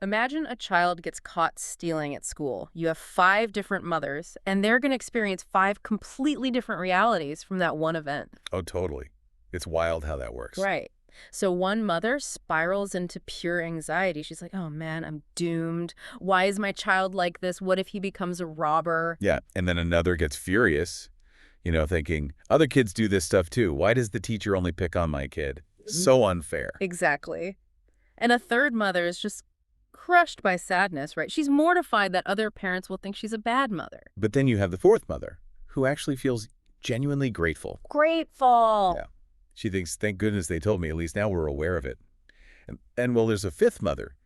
Imagine a child gets caught stealing at school. You have 5 different mothers, and they're going to experience 5 completely different realities from that one event. Oh, totally. It's wild how that works. Right. So one mother spirals into pure anxiety. She's like, oh man, I'm doomed. Why is my child like this? What if he becomes a robber? Yeah, and then another gets furious, thinking, other kids do this stuff too. Why does the teacher only pick on my kid? So unfair. Exactly. And a third mother is just crushed by sadness, right? She's mortified that other parents will think she's a bad mother. But then you have the fourth mother, who actually feels genuinely grateful. Grateful. Yeah. She thinks, thank goodness they told me, at least now we're aware of it. And well, there's a fifth mother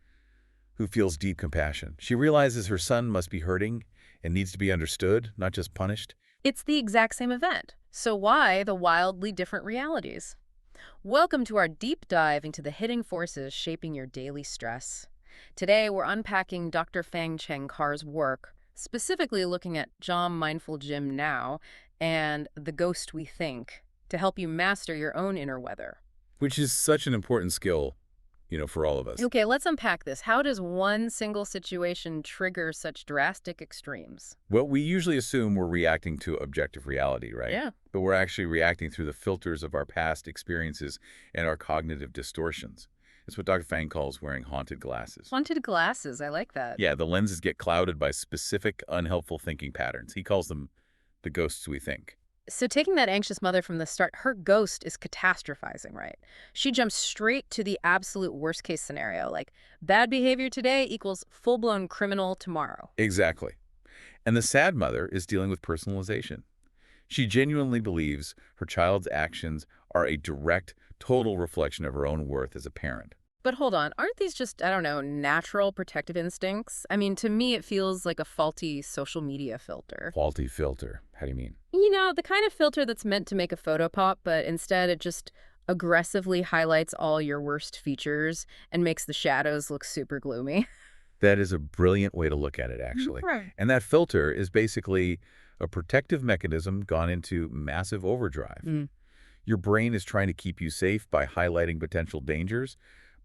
who feels deep compassion. She realizes her son must be hurting and needs to be understood, not just punished. It's the exact same event. So why the wildly different realities? Welcome to our deep dive into the hidden forces shaping your daily stress. Today, we're unpacking Dr. Phang Cheng Carr's work, specifically looking at MindFulGym now and the ghost we think, to help you master your own inner weather. Which is such an important skill, for all of us. Okay, let's unpack this. How does one single situation trigger such drastic extremes? Well, we usually assume we're reacting to objective reality, right? Yeah. But we're actually reacting through the filters of our past experiences and our cognitive distortions. It's what Dr. Phang calls wearing haunted glasses. Haunted glasses, I like that. Yeah, the lenses get clouded by specific unhelpful thinking patterns. He calls them the ghosts we think. So taking that anxious mother from the start, her ghost is catastrophizing, right? She jumps straight to the absolute worst case scenario, like bad behavior today equals full-blown criminal tomorrow. Exactly. And the sad mother is dealing with personalization. She genuinely believes her child's actions are a direct, total reflection of her own worth as a parent. But hold on, aren't these just, I don't know, natural protective instincts? I mean, to me, it feels like a faulty social media filter. Faulty filter. How do you mean? The kind of filter that's meant to make a photo pop, but instead it just aggressively highlights all your worst features and makes the shadows look super gloomy. That is a brilliant way to look at it, actually. Right. And that filter is basically a protective mechanism gone into massive overdrive. Your brain is trying to keep you safe by highlighting potential dangers,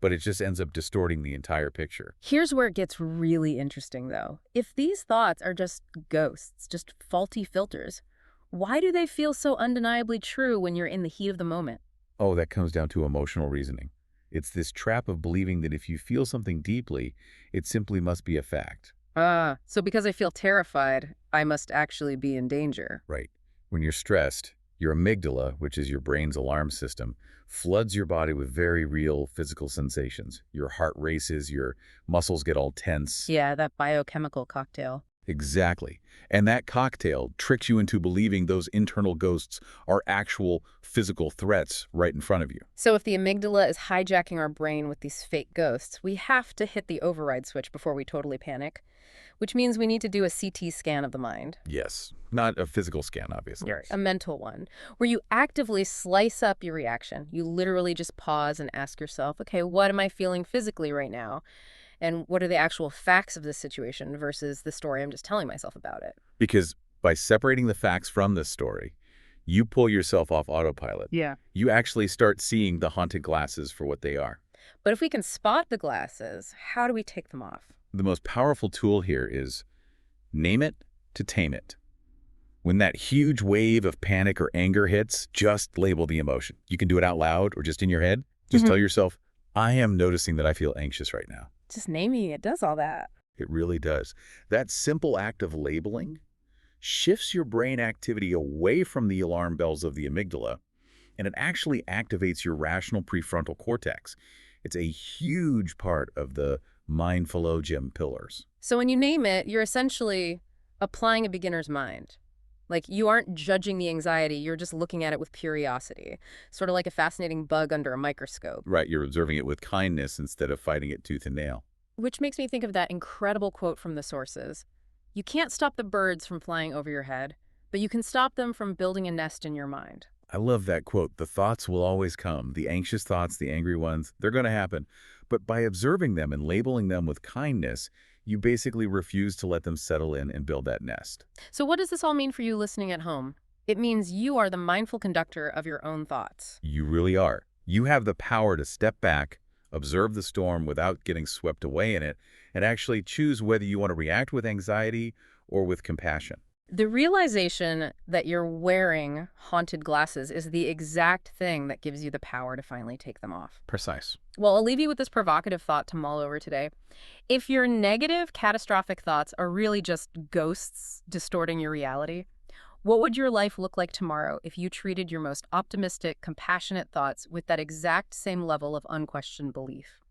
but it just ends up distorting the entire picture. Here's where it gets really interesting, though. If these thoughts are just ghosts, just faulty filters, why do they feel so undeniably true when you're in the heat of the moment? Oh, that comes down to emotional reasoning. It's this trap of believing that if you feel something deeply, it simply must be a fact. So because I feel terrified, I must actually be in danger. Right. When you're stressed, your amygdala, which is your brain's alarm system, floods your body with very real physical sensations. Your heart races, your muscles get all tense. Yeah, that biochemical cocktail. Exactly. And that cocktail tricks you into believing those internal ghosts are actual physical threats right in front of you. So if the amygdala is hijacking our brain with these fake ghosts, we have to hit the override switch before we totally panic, which means we need to do a CT scan of the mind. Yes. Not a physical scan, obviously. Right. A mental one, where you actively slice up your reaction. You literally just pause and ask yourself, okay, what am I feeling physically right now? And what are the actual facts of this situation versus the story I'm just telling myself about it? Because by separating the facts from this story, you pull yourself off autopilot. Yeah. You actually start seeing the haunted glasses for what they are. But if we can spot the glasses, how do we take them off? The most powerful tool here is name it to tame it. When that huge wave of panic or anger hits, just label the emotion. You can do it out loud or just in your head. Just tell yourself, I am noticing that I feel anxious right now. Just naming it does all that. It really does. That simple act of labeling shifts your brain activity away from the alarm bells of the amygdala, and it actually activates your rational prefrontal cortex. It's a huge part of the MINDFULGym pillars. So when you name it, you're essentially applying a beginner's mind. Like, you aren't judging the anxiety, you're just looking at it with curiosity. Sort of like a fascinating bug under a microscope. Right, you're observing it with kindness instead of fighting it tooth and nail. Which makes me think of that incredible quote from the sources. You can't stop the birds from flying over your head, but you can stop them from building a nest in your mind. I love that quote. The thoughts will always come. The anxious thoughts, the angry ones, they're going to happen. But by observing them and labeling them with kindness, you basically refuse to let them settle in and build that nest. So what does this all mean for you listening at home? It means you are the mindful conductor of your own thoughts. You really are. You have the power to step back, observe the storm without getting swept away in it, and actually choose whether you want to react with anxiety or with compassion. The realization that you're wearing haunted glasses is the exact thing that gives you the power to finally take them off. Precise. Well, I'll leave you with this provocative thought to mull over today. If your negative, catastrophic thoughts are really just ghosts distorting your reality, what would your life look like tomorrow if you treated your most optimistic, compassionate thoughts with that exact same level of unquestioned belief?